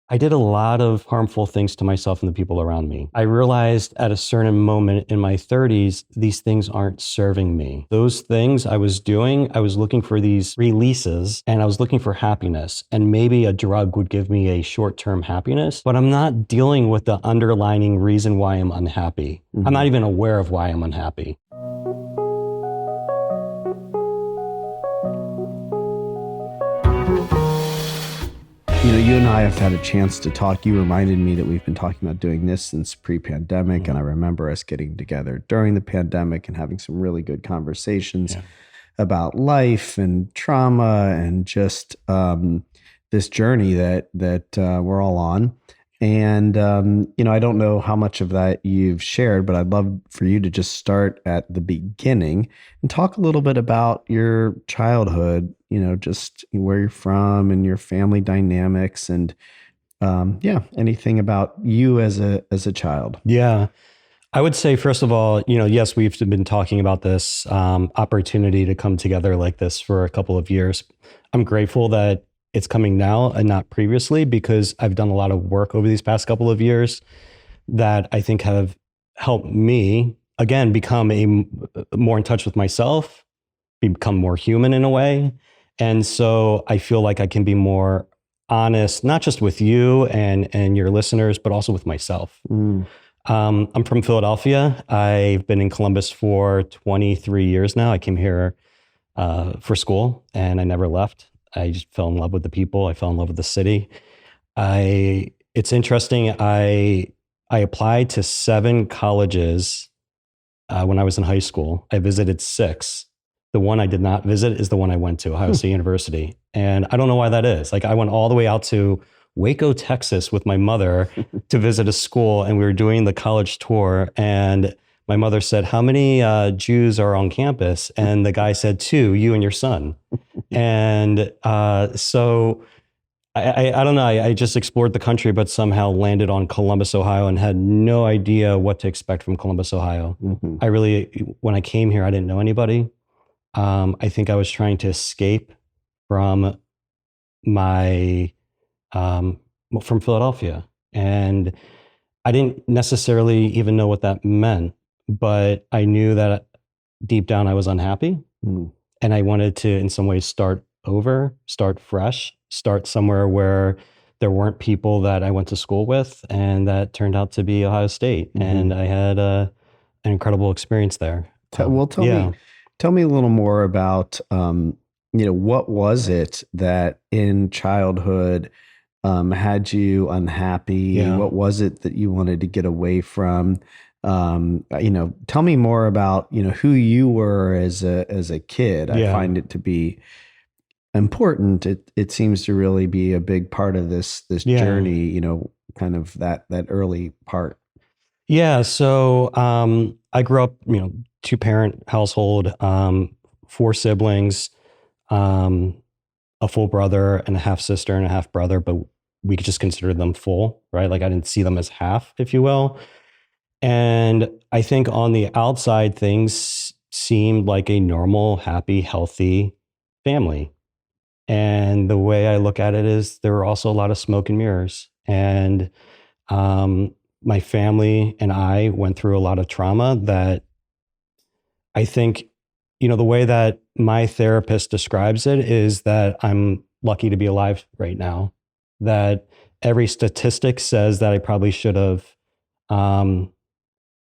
I did a lot of harmful things to myself and the people around me. I realized at a certain moment in my 30s, these things aren't serving me. Those things I was doing, I was looking for these releases and I was looking for happiness. And maybe a drug would give me a short-term happiness, but I'm not dealing with the underlying reason why I'm unhappy. I'm not even aware of why I'm unhappy. You know, you and I have had a chance to talk. You reminded me that we've been talking about doing this since pre-pandemic. And I remember us getting together during the pandemic and having some really good conversations about life and trauma and just this journey that we're all on. And, you know, I don't know how much of that you've shared, but I'd love for you to just start at the beginning and talk a little bit about your childhood, you know, just where you're from and your family dynamics and, anything about you as a child. Yeah. I would say, first of all, you know, yes, we've been talking about this opportunity to come together like this for a couple of years. I'm grateful that it's coming now and not previously, because I've done a lot of work over these past couple of years that I think have helped me, again, become more in touch with myself, become more human in a way. And so I feel like I can be more honest, not just with you and your listeners, but also with myself. I'm from Philadelphia. I've been in Columbus for 23 years now. I came here for school and I never left. I just fell in love with the people. I fell in love with the city. It's interesting. I applied to 7 colleges when I was in high school. I visited 6. The one I did not visit is the one I went to, Ohio State University. And I don't know why that is. Like, I went all the way out to Waco, Texas with my mother to visit a school, and we were doing the college tour. And my mother said, "How many Jews are on campus?" And the guy said, 2, you and your son. And so I don't know. I just explored the country, but somehow landed on Columbus, Ohio, and had no idea what to expect from Columbus, Ohio. When I came here, I didn't know anybody. I think I was trying to escape from from Philadelphia. And I didn't necessarily even know what that meant, but I knew that deep down I was unhappy. And I wanted to, in some ways, start over, start fresh, start somewhere where there weren't people that I went to school with, and that turned out to be Ohio State. And I had an incredible experience there. Tell me a little more about, what was it that in childhood had you unhappy? What was it that you wanted to get away from? Tell me more about, who you were as a kid. I find it to be important. It seems to really be a big part of this journey, kind of that early part. Yeah. So I grew up, 2-parent household, 4 siblings, a full brother and a half sister and a half brother, but we could just consider them full, right? Like, I didn't see them as half, if you will. And I think on the outside, things seemed like a normal, happy, healthy family. And the way I look at it is there were also a lot of smoke and mirrors. And my family and I went through a lot of trauma that I think, the way that my therapist describes it is that I'm lucky to be alive right now. That every statistic says that I probably should have.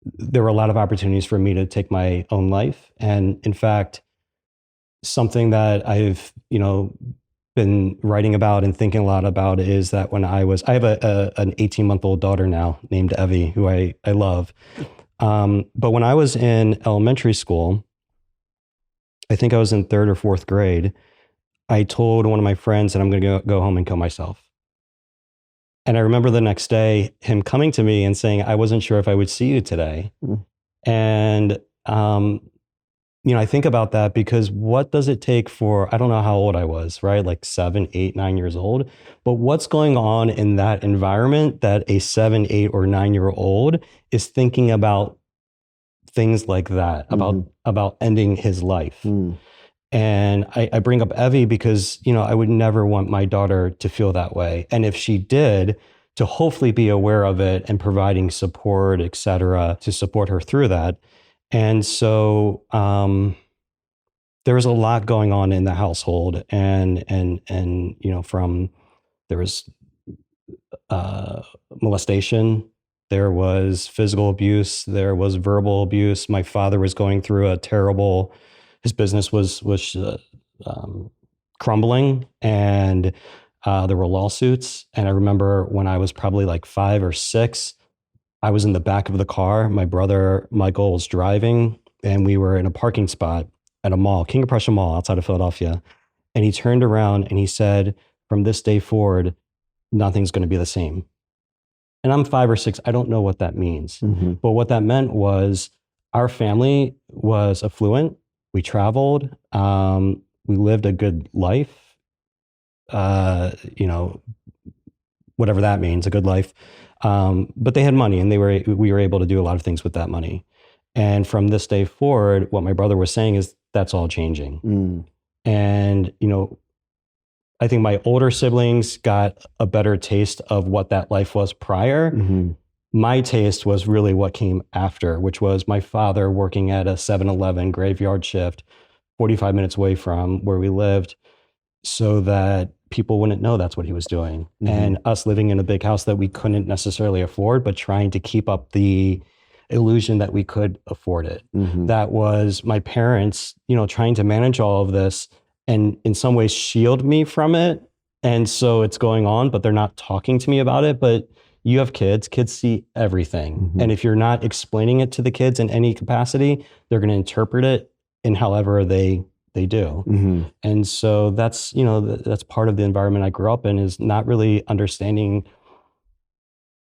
There were a lot of opportunities for me to take my own life. And in fact, something that I've, been writing about and thinking a lot about is that when I have an 18-month-old daughter now named Evie, who I love. But when I was in elementary school, I think I was in 3rd or 4th grade, I told one of my friends that I'm going to go home and kill myself. And I remember the next day him coming to me and saying, "I wasn't sure if I would see you today." And, I think about that because what does it take I don't know how old I was, right? Like 7, 8, 9 years old. But what's going on in that environment that a 7, 8, or 9-year-old is thinking about things like that, about ending his life. And I bring up Evie because, I would never want my daughter to feel that way. And if she did, to hopefully be aware of it and providing support, et cetera, to support her through that. And so there was a lot going on in the household, and from there was molestation, there was physical abuse, there was verbal abuse. My father was going through a terrible. His business was crumbling, and there were lawsuits. And I remember when I was probably like 5 or 6, I was in the back of the car. My brother Michael was driving, and we were in a parking spot at a mall, King of Prussia Mall outside of Philadelphia. And he turned around and he said, "From this day forward, nothing's going to be the same." And I'm 5 or 6. I don't know what that means. Mm-hmm. But what that meant was our family was affluent. We traveled. We lived a good life. Whatever that means, a good life. But they had money, and we were able to do a lot of things with that money. And from this day forward, what my brother was saying is that's all changing. Mm. And, I think my older siblings got a better taste of what that life was prior. Mm-hmm. My taste was really what came after, which was my father working at a 7-Eleven graveyard shift 45 minutes away from where we lived, so that people wouldn't know that's what he was doing. Mm-hmm. And us living in a big house that we couldn't necessarily afford, but trying to keep up the illusion that we could afford it. Mm-hmm. That was my parents, trying to manage all of this and in some ways shield me from it. And so it's going on, but they're not talking to me about it. But you have kids see everything. Mm-hmm. And if you're not explaining it to the kids in any capacity, they're going to interpret it in however they do. Mm-hmm. And so that's, that's part of the environment I grew up in, is not really understanding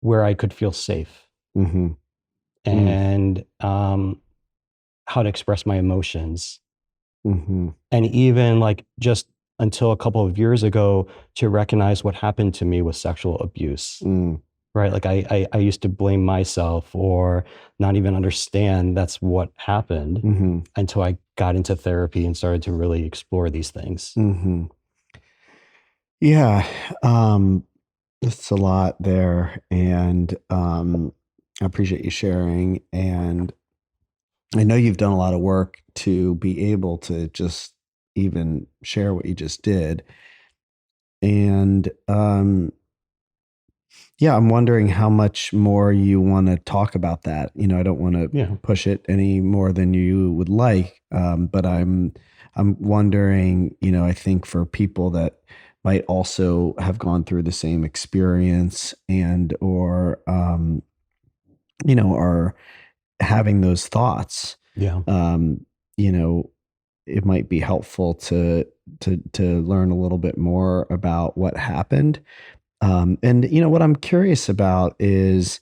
where I could feel safe. Mm-hmm. And how to express my emotions. Mm-hmm. And even like just until a couple of years ago, to recognize what happened to me was sexual abuse. Mm. Right? Like I used to blame myself or not even understand that's what happened, Mm-hmm. until I got into therapy and started to really explore these things. Mm-hmm. Yeah. It's a lot there. And I appreciate you sharing. And I know you've done a lot of work to be able to just even share what you just did. And I'm wondering how much more you want to talk about that. I don't want to push it any more than you would like. But I'm wondering, I think for people that might also have gone through the same experience or are having those thoughts. Yeah. It might be helpful to learn a little bit more about what happened. And what I'm curious about is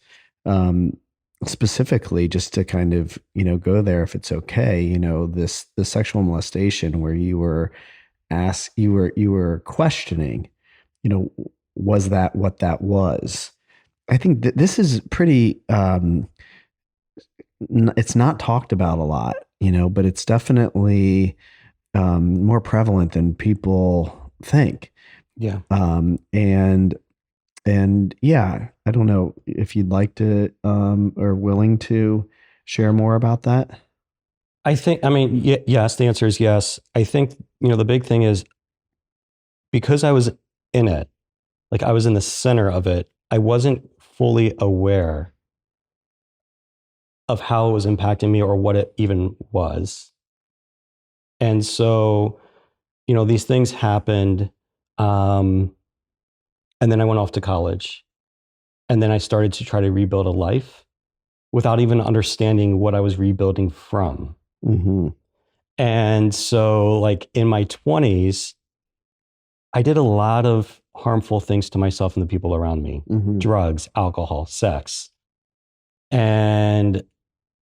specifically, just to kind of, go there if it's okay, the sexual molestation where you were questioning, was that what that was? I think that this is pretty, it's not talked about a lot, but it's definitely more prevalent than people think. Yeah. And yeah, I don't know if you'd like to or willing to share more about that. Yes, the answer is yes. I think, the big thing is, because I was in it, like I was in the center of it, I wasn't fully aware of how it was impacting me or what it even was. And so, these things happened. And then I went off to college, and then I started to try to rebuild a life without even understanding what I was rebuilding from. Mm-hmm. And so like in my 20s, I did a lot of harmful things to myself and the people around me. Mm-hmm. Drugs, alcohol, sex. And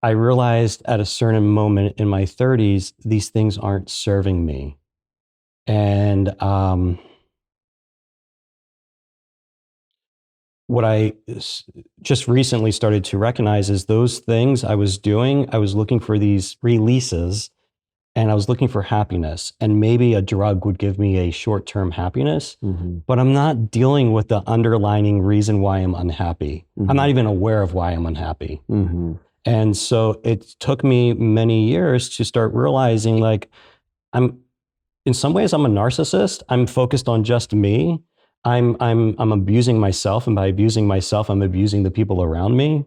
I realized at a certain moment in my 30s, these things aren't serving me. And what I just recently started to recognize is those things I was doing, I was looking for these releases and I was looking for happiness, and maybe a drug would give me a short-term happiness, but I'm not dealing with the underlying reason why I'm unhappy. I'm not even aware of why I'm unhappy. And so it took me many years to start realizing, like, in some ways I'm a narcissist. I'm focused on just me. I'm abusing myself, and by abusing myself, I'm abusing the people around me.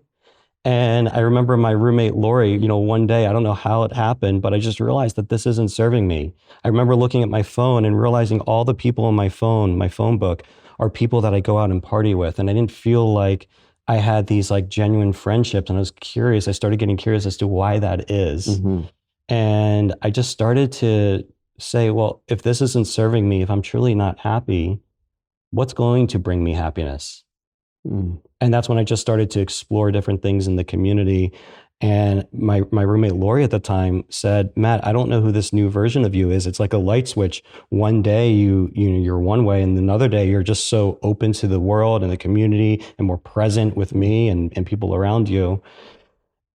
And I remember my roommate, Lori, one day, I don't know how it happened, but I just realized that this isn't serving me. I remember looking at my phone and realizing all the people on my phone book, are people that I go out and party with. And I didn't feel like I had these like genuine friendships. And I was curious. I started getting curious as to why that is. And I just started to say, well, if this isn't serving me, if I'm truly not happy, what's going to bring me happiness? And that's when I just started to explore different things in the community. And my roommate Lori at the time said, Matt, I don't know who this new version of you is. It's like a light switch. One day you're one way, and another day you're just so open to the world and the community and more present with me and people around you.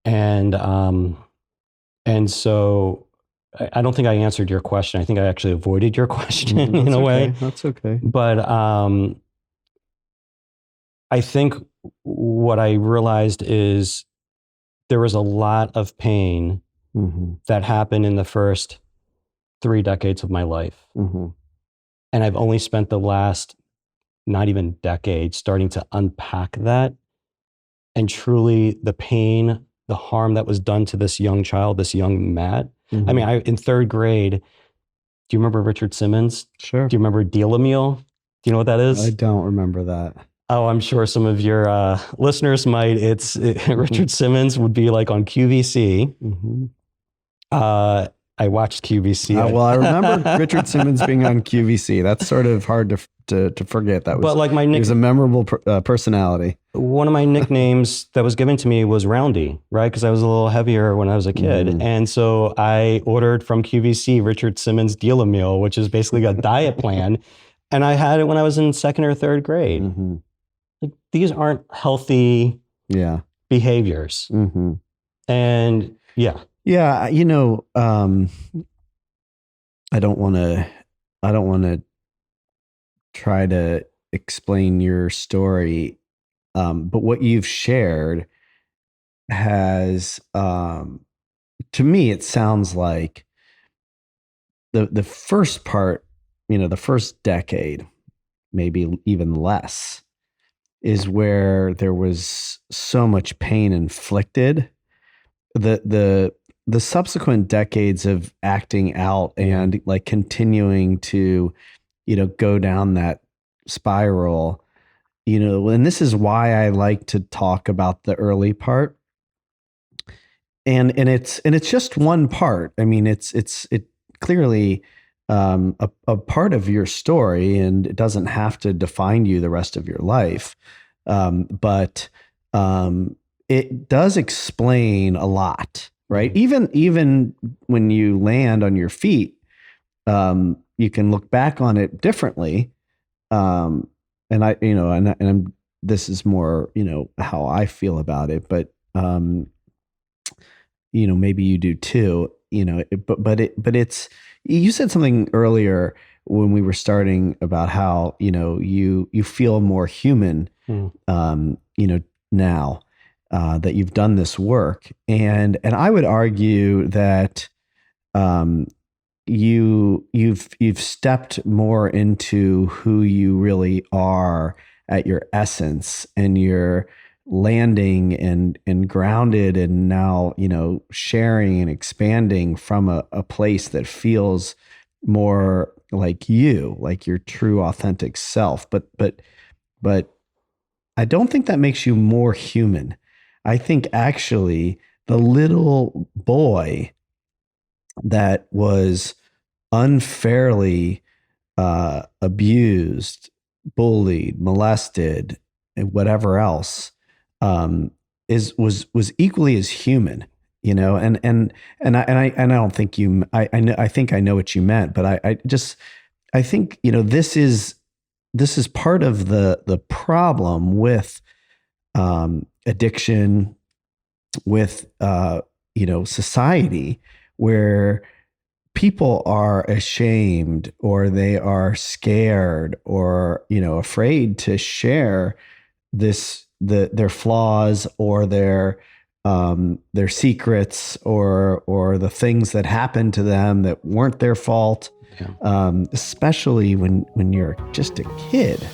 And so I don't think I answered your question. I think I actually avoided your question in a way. That's okay. But I think what I realized is there was a lot of pain that happened in the first 3 decades of my life. And I've only spent the last, not even decade, starting to unpack that. And truly the pain, the harm that was done to this young child, this young Matt. I mean, in 3rd grade, do you remember Richard Simmons? Sure. Do you remember Deal a Meal? Do you know what that is? I don't remember that. Oh, I'm sure some of your listeners might. Richard Simmons would be like on QVC. I watched QVC. Well, I remember Richard Simmons being on QVC. That's sort of hard to forget. That was, but like he was a memorable personality. One of my nicknames that was given to me was Roundy, right? Because I was a little heavier when I was a kid. And so I ordered from QVC Richard Simmons Deal a Meal, which is basically a diet plan. And I had it when I was in 2nd or 3rd grade. Like, these aren't healthy behaviors. And yeah, I don't want to try to explain your story, but what you've shared has, to me, it sounds like the first part, the first decade, maybe even less, is where there was so much pain inflicted. The subsequent decades of acting out and like continuing to, go down that spiral, and this is why I like to talk about the early part. And it's just one part. I mean, it clearly a part of your story, and it doesn't have to define you the rest of your life. But it does explain a lot, right? Even when you land on your feet, you can look back on it differently. And this is more, how I feel about it, but, maybe you do too, but it's, you said something earlier when we were starting about how, you feel more human, now, that you've done this work. And I would argue that, you've stepped more into who you really are at your essence, and you're landing and grounded, and now, sharing and expanding from a place that feels more like you, like your true authentic self. But I don't think that makes you more human. I think actually the little boy that was unfairly abused, bullied, molested, and whatever else, was equally as human, and I don't think I think I know what you meant, but I think, this is part of the problem with addiction, with society, where people are ashamed or they are scared or, afraid to share their flaws or their secrets or the things that happened to them that weren't their fault. Yeah. Especially when you're just a kid,